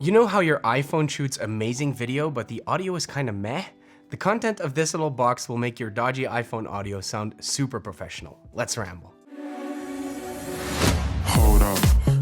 You know how your iPhone shoots amazing video, but the audio is kinda meh? The content of this little box will make your dodgy iPhone audio sound super professional. Let's ramble. Hold up,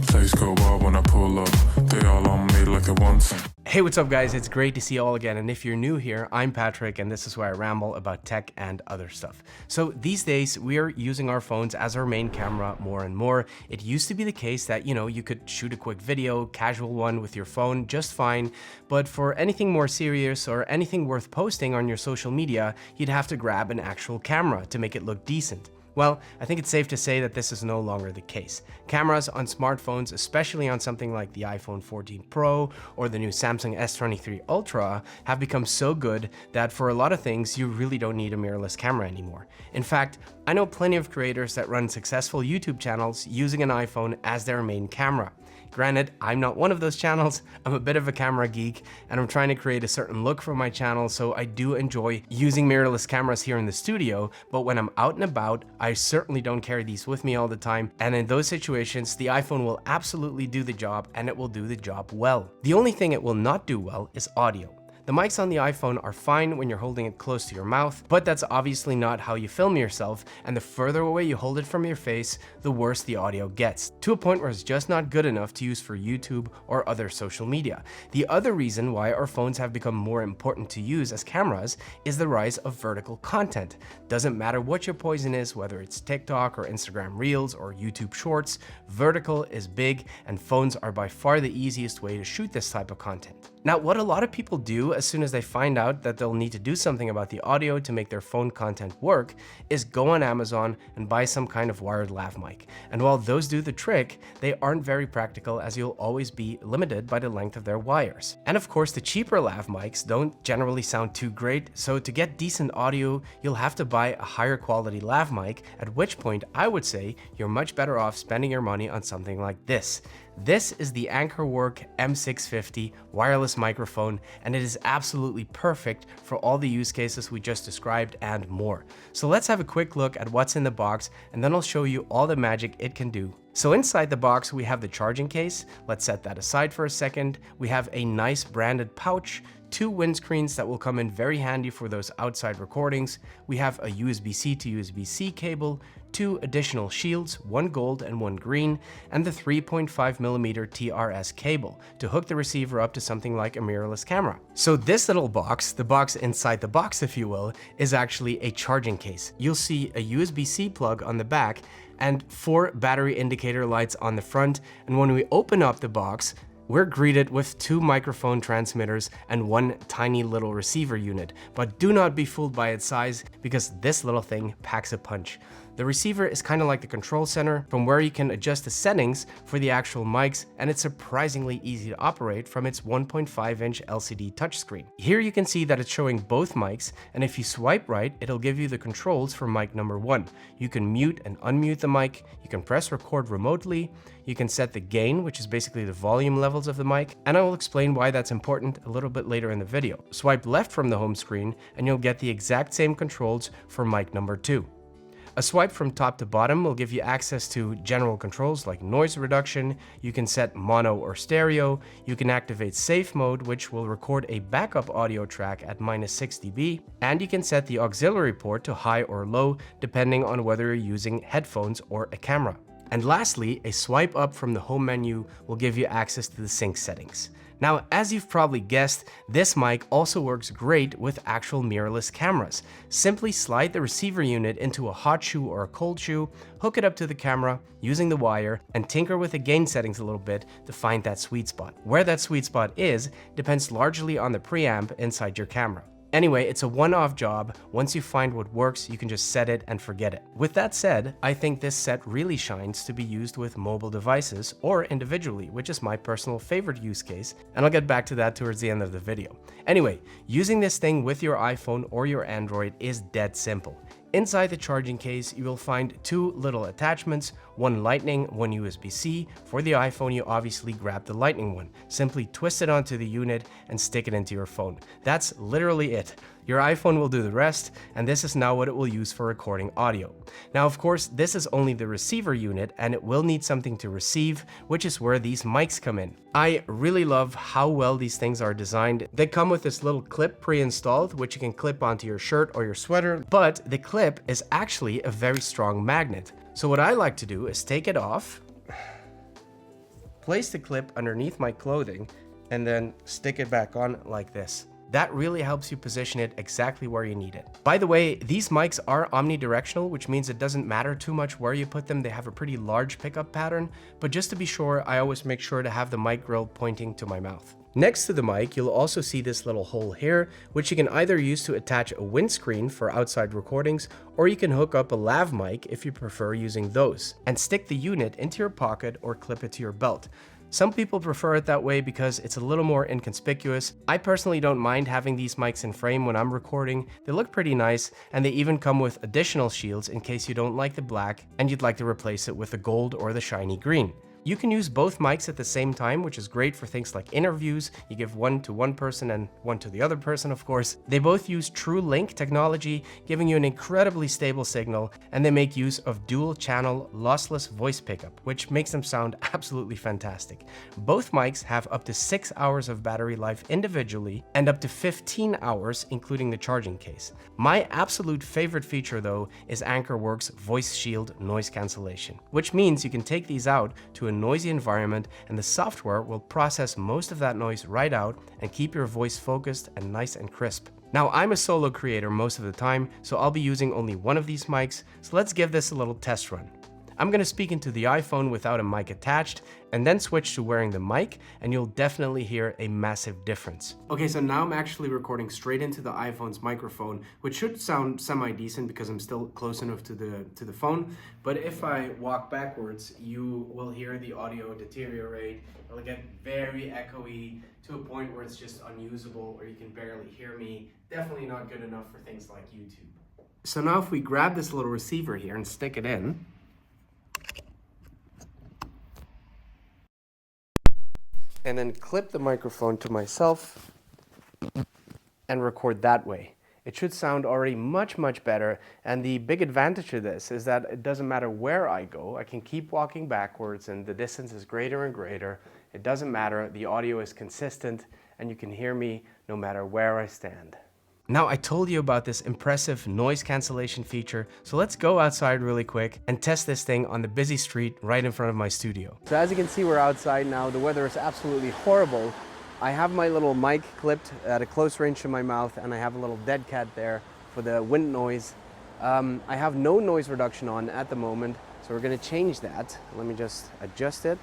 place go wild when I pull up. They all on me like it wants. Hey, what's up guys? It's great to see you all again, and if you're new here, I'm Patrick and this is where I ramble about tech and other stuff. So these days, we are using our phones as our main camera more and more. It used to be the case that, you could shoot a quick video, casual one with your phone just fine, but for anything more serious or anything worth posting on your social media, you'd have to grab an actual camera to make it look decent. Well, I think it's safe to say that this is no longer the case. Cameras on smartphones, especially on something like the iPhone 14 Pro or the new Samsung S23 Ultra, have become so good that for a lot of things, you really don't need a mirrorless camera anymore. In fact, I know plenty of creators that run successful YouTube channels using an iPhone as their main camera. Granted, I'm not one of those channels. I'm a bit of a camera geek and I'm trying to create a certain look for my channel, so I do enjoy using mirrorless cameras here in the studio, but when I'm out and about, I certainly don't carry these with me all the time, and in those situations, the iPhone will absolutely do the job, and it will do the job well. The only thing it will not do well is audio. The mics on the iPhone are fine when you're holding it close to your mouth, but that's obviously not how you film yourself, and the further away you hold it from your face, the worse the audio gets, to a point where it's just not good enough to use for YouTube or other social media. The other reason why our phones have become more important to use as cameras is the rise of vertical content. Doesn't matter what your poison is, whether it's TikTok or Instagram Reels or YouTube Shorts, vertical is big, and phones are by far the easiest way to shoot this type of content. Now, what a lot of people do as soon as they find out that they'll need to do something about the audio to make their phone content work is go on Amazon and buy some kind of wired lav mic. And while those do the trick, they aren't very practical, as you'll always be limited by the length of their wires. And of course, the cheaper lav mics don't generally sound too great, so to get decent audio, you'll have to buy a higher quality lav mic, at which point I would say you're much better off spending your money on something like this. This is the AnkerWork M650 wireless microphone, and it is absolutely perfect for all the use cases we just described and more. So let's have a quick look at what's in the box, and then I'll show you all the magic it can do. So inside the box, we have the charging case. Let's set that aside for a second. We have a nice branded pouch, 2 windscreens that will come in very handy for those outside recordings. We have a USB-C to USB-C cable, 2 additional shields, 1 gold and 1 green, and the 3.5mm TRS cable to hook the receiver up to something like a mirrorless camera. So this little box, the box inside the box if you will, is actually a charging case. You'll see a USB-C plug on the back and 4 battery indicator lights on the front, and when we open up the box, we're greeted with 2 microphone transmitters and 1 tiny little receiver unit, but do not be fooled by its size because this little thing packs a punch. The receiver is kind of like the control center from where you can adjust the settings for the actual mics, and it's surprisingly easy to operate from its 1.5-inch LCD touchscreen. Here you can see that it's showing both mics, and if you swipe right, it'll give you the controls for mic number 1. You can mute and unmute the mic, you can press record remotely, you can set the gain, which is basically the volume levels of the mic, and I will explain why that's important a little bit later in the video. Swipe left from the home screen, and you'll get the exact same controls for mic number 2. A swipe from top to bottom will give you access to general controls like noise reduction. You can set mono or stereo. You can activate safe mode, which will record a backup audio track at -6 dB. And you can set the auxiliary port to high or low, depending on whether you're using headphones or a camera. And lastly, a swipe up from the home menu will give you access to the sync settings. Now, as you've probably guessed, this mic also works great with actual mirrorless cameras. Simply slide the receiver unit into a hot shoe or a cold shoe, hook it up to the camera using the wire, and tinker with the gain settings a little bit to find that sweet spot. Where that sweet spot is depends largely on the preamp inside your camera. Anyway, it's a one-off job. Once you find what works, you can just set it and forget it. With that said, I think this set really shines to be used with mobile devices or individually, which is my personal favorite use case, and I'll get back to that towards the end of the video. Anyway, using this thing with your iPhone or your Android is dead simple. Inside the charging case, you will find 2 little attachments. one Lightning, one USB-C. For the iPhone, you obviously grab the Lightning one. Simply twist it onto the unit and stick it into your phone. That's literally it. Your iPhone will do the rest, and this is now what it will use for recording audio. Now, of course, this is only the receiver unit, and it will need something to receive, which is where these mics come in. I really love how well these things are designed. They come with this little clip pre-installed, which you can clip onto your shirt or your sweater, but the clip is actually a very strong magnet. So what I like to do is take it off, place the clip underneath my clothing, and then stick it back on like this. That really helps you position it exactly where you need it. By the way, these mics are omnidirectional, which means it doesn't matter too much where you put them. They have a pretty large pickup pattern, but just to be sure, I always make sure to have the mic grill pointing to my mouth. Next to the mic, you'll also see this little hole here, which you can either use to attach a windscreen for outside recordings, or you can hook up a lav mic if you prefer using those, and stick the unit into your pocket or clip it to your belt. Some people prefer it that way because it's a little more inconspicuous. I personally don't mind having these mics in frame when I'm recording. They look pretty nice, and they even come with additional shields in case you don't like the black and you'd like to replace it with the gold or the shiny green. You can use both mics at the same time, which is great for things like interviews. You give one to one person and one to the other person, of course. They both use True Link technology, giving you an incredibly stable signal, and they make use of dual channel lossless voice pickup, which makes them sound absolutely fantastic. Both mics have up to 6 hours of battery life individually and up to 15 hours, including the charging case. My absolute favorite feature though is AnkerWork's Voice Shield noise cancellation, which means you can take these out to a noisy environment and the software will process most of that noise right out and keep your voice focused and nice and crisp. Now, I'm a solo creator most of the time, so I'll be using only one of these mics, so let's give this a little test run. I'm going to speak into the iPhone without a mic attached and then switch to wearing the mic, and you'll definitely hear a massive difference. Okay, so now I'm actually recording straight into the iPhone's microphone, which should sound semi-decent because I'm still close enough to the phone. But if I walk backwards, you will hear the audio deteriorate. It'll get very echoey to a point where it's just unusable or you can barely hear me. Definitely not good enough for things like YouTube. So now if we grab this little receiver here and stick it in, and then clip the microphone to myself and record that way. It should sound already much better, and the big advantage of this is that it doesn't matter where I go. I can keep walking backwards and the distance is greater and greater. It doesn't matter, the audio is consistent and you can hear me no matter where I stand. Now, I told you about this impressive noise cancellation feature, so let's go outside really quick and test this thing on the busy street right in front of my studio. So as you can see, we're outside now. The weather is absolutely horrible. I have my little mic clipped at a close range to my mouth, and I have a little dead cat there for the wind noise. I have no noise reduction on at the moment, so we're gonna change that. Let me just adjust it.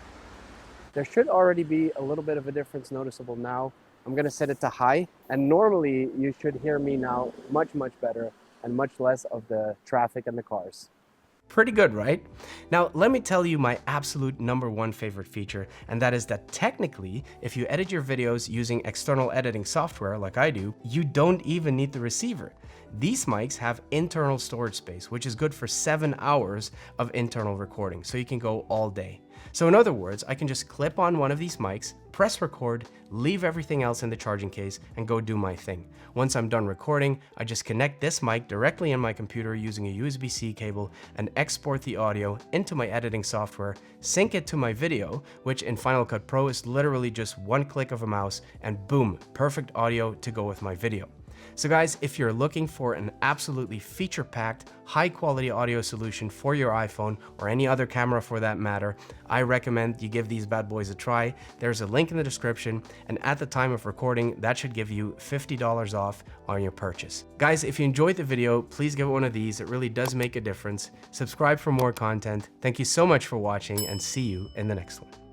There should already be a little bit of a difference noticeable now. I'm gonna set it to high, and normally you should hear me now much better and much less of the traffic and the cars. Pretty good, right? Now, let me tell you my absolute #1 favorite feature, and that is that technically, if you edit your videos using external editing software like I do, you don't even need the receiver. These mics have internal storage space, which is good for 7 hours of internal recording, so you can go all day. So in other words, I can just clip on one of these mics, press record, leave everything else in the charging case, and go do my thing. Once I'm done recording, I just connect this mic directly in my computer using a USB-C cable and export the audio into my editing software, sync it to my video, which in Final Cut Pro is literally just one click of a mouse, and boom, perfect audio to go with my video. So guys, if you're looking for an absolutely feature-packed, high-quality audio solution for your iPhone or any other camera for that matter, I recommend you give these bad boys a try. There's a link in the description, and at the time of recording, that should give you $50 off on your purchase. Guys, if you enjoyed the video, please give it one of these. It really does make a difference. Subscribe for more content. Thank you so much for watching, and see you in the next one.